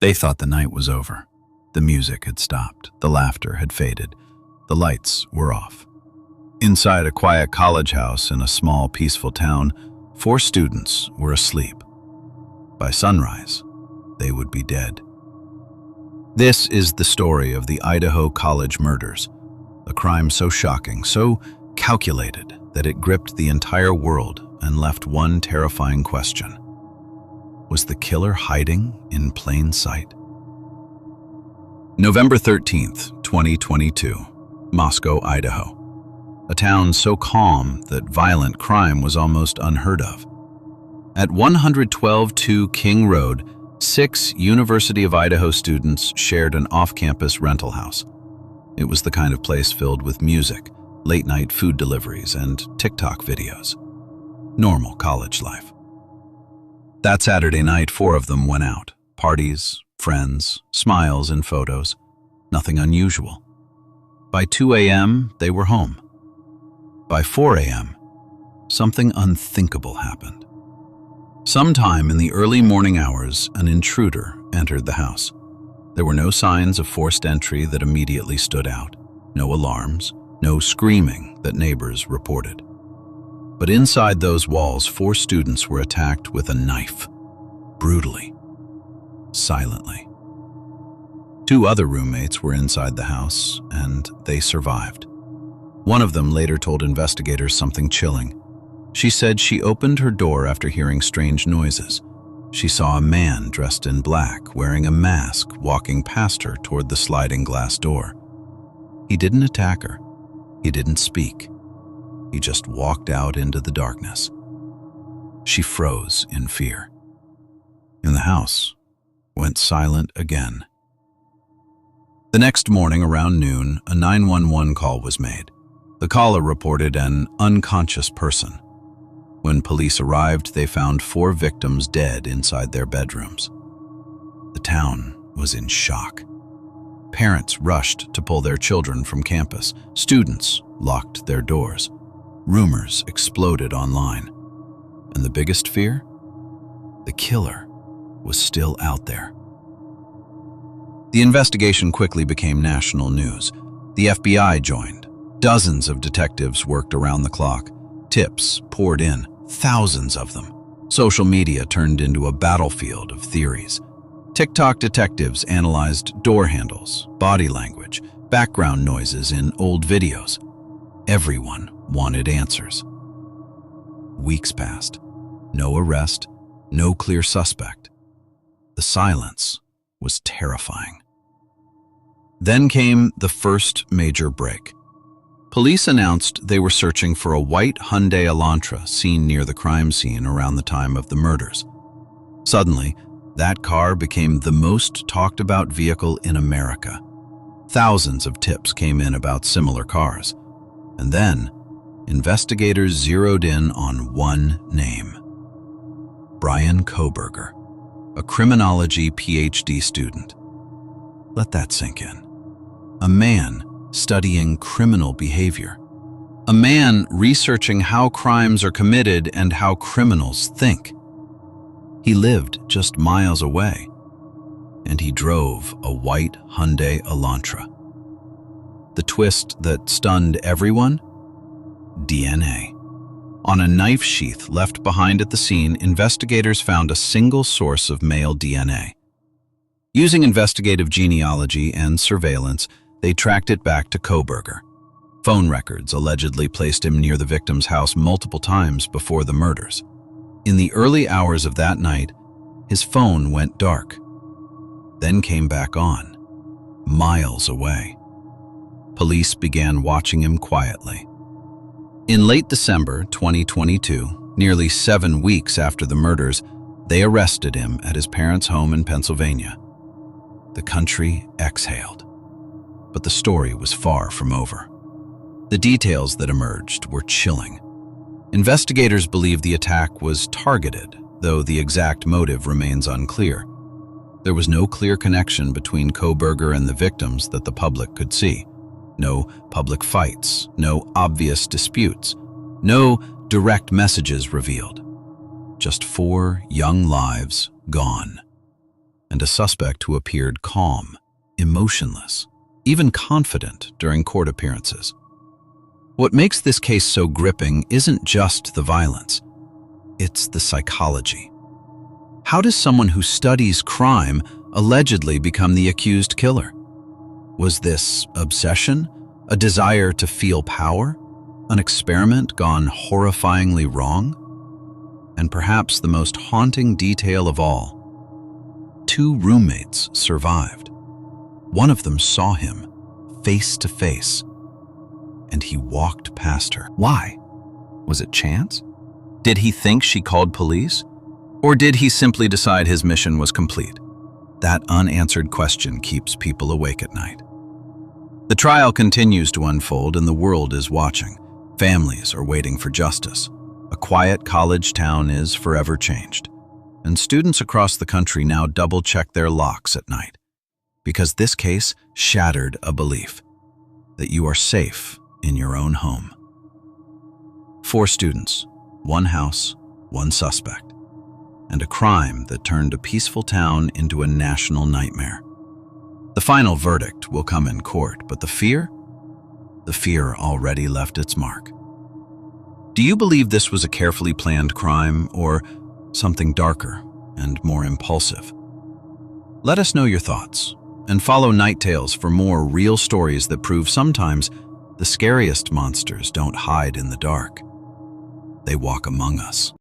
They thought the night was over. The music had stopped, the laughter had faded, the lights were off. Inside a quiet college house in a small, peaceful town, 4 students were asleep. By sunrise, they would be dead. This is the story of the Idaho College murders, a crime so shocking, so calculated, that it gripped the entire world and left one terrifying question. Was the killer hiding in plain sight? November 13th, 2022, Moscow, Idaho. A town so calm that violent crime was almost unheard of. At 112-2 King Road, 6 University of Idaho students shared an off-campus rental house. It was the kind of place filled with music, late-night food deliveries, and TikTok videos. Normal college life. That Saturday night, 4 of them went out. Parties, friends, smiles and photos. Nothing unusual. By 2 a.m., they were home. By 4 a.m., something unthinkable happened. Sometime in the early morning hours, an intruder entered the house. There were no signs of forced entry that immediately stood out, no alarms, no screaming that neighbors reported. But inside those walls, 4 students were attacked with a knife, brutally, silently. 2 other roommates were inside the house, and they survived. One of them later told investigators something chilling. She said she opened her door after hearing strange noises. She saw a man dressed in black, wearing a mask, walking past her toward the sliding glass door. He didn't attack her. He didn't speak. He just walked out into the darkness. She froze in fear. And the house went silent again. The next morning around noon, a 911 call was made. The caller reported an unconscious person. When police arrived, they found 4 victims dead inside their bedrooms. The town was in shock. Parents rushed to pull their children from campus. Students locked their doors. Rumors exploded online. And the biggest fear? The killer was still out there. The investigation quickly became national news. The FBI joined. Dozens of detectives worked around the clock. Tips poured in, thousands of them. Social media turned into a battlefield of theories. TikTok detectives analyzed door handles, body language, background noises in old videos. Everyone wanted answers. Weeks passed. No arrest, no clear suspect. The silence was terrifying. Then came the first major break. Police announced they were searching for a white Hyundai Elantra seen near the crime scene around the time of the murders. Suddenly, that car became the most talked about vehicle in America. Thousands of tips came in about similar cars. And then, investigators zeroed in on one name. Bryan Kohberger, a criminology PhD student. Let that sink in. A man studying criminal behavior. A man researching how crimes are committed and how criminals think. He lived just miles away, and he drove a white Hyundai Elantra. The twist that stunned everyone? DNA. On a knife sheath left behind at the scene, investigators found a single source of male DNA. Using investigative genealogy and surveillance, they tracked it back to Kohberger. Phone records allegedly placed him near the victim's house multiple times before the murders. In the early hours of that night, his phone went dark, then came back on, miles away. Police began watching him quietly. In late December 2022, nearly 7 weeks after the murders, they arrested him at his parents' home in Pennsylvania. The country exhaled. But the story was far from over. The details that emerged were chilling. Investigators believe the attack was targeted, though the exact motive remains unclear. There was no clear connection between Kohberger and the victims that the public could see. No public fights, no obvious disputes, no direct messages revealed. Just 4 young lives gone. and a suspect who appeared calm, emotionless, even confident during court appearances. What makes this case so gripping isn't just the violence, it's the psychology. How does someone who studies crime allegedly become the accused killer? Was this obsession, a desire to feel power, an experiment gone horrifyingly wrong? And perhaps the most haunting detail of all, 2 roommates survived. One of them saw him face to face, and he walked past her. Why? Was it chance? Did he think she called police? Or did he simply decide his mission was complete? That unanswered question keeps people awake at night. The trial continues to unfold and the world is watching. Families are waiting for justice. A quiet college town is forever changed. And students across the country now double-check their locks at night. Because this case shattered a belief that you are safe in your own home. 4 students, 1 house, 1 suspect, and a crime that turned a peaceful town into a national nightmare. The final verdict will come in court, but the fear already left its mark. Do you believe this was a carefully planned crime or something darker and more impulsive? Let us know your thoughts and follow Night Tales for more real stories that prove sometimes the scariest monsters don't hide in the dark. They walk among us.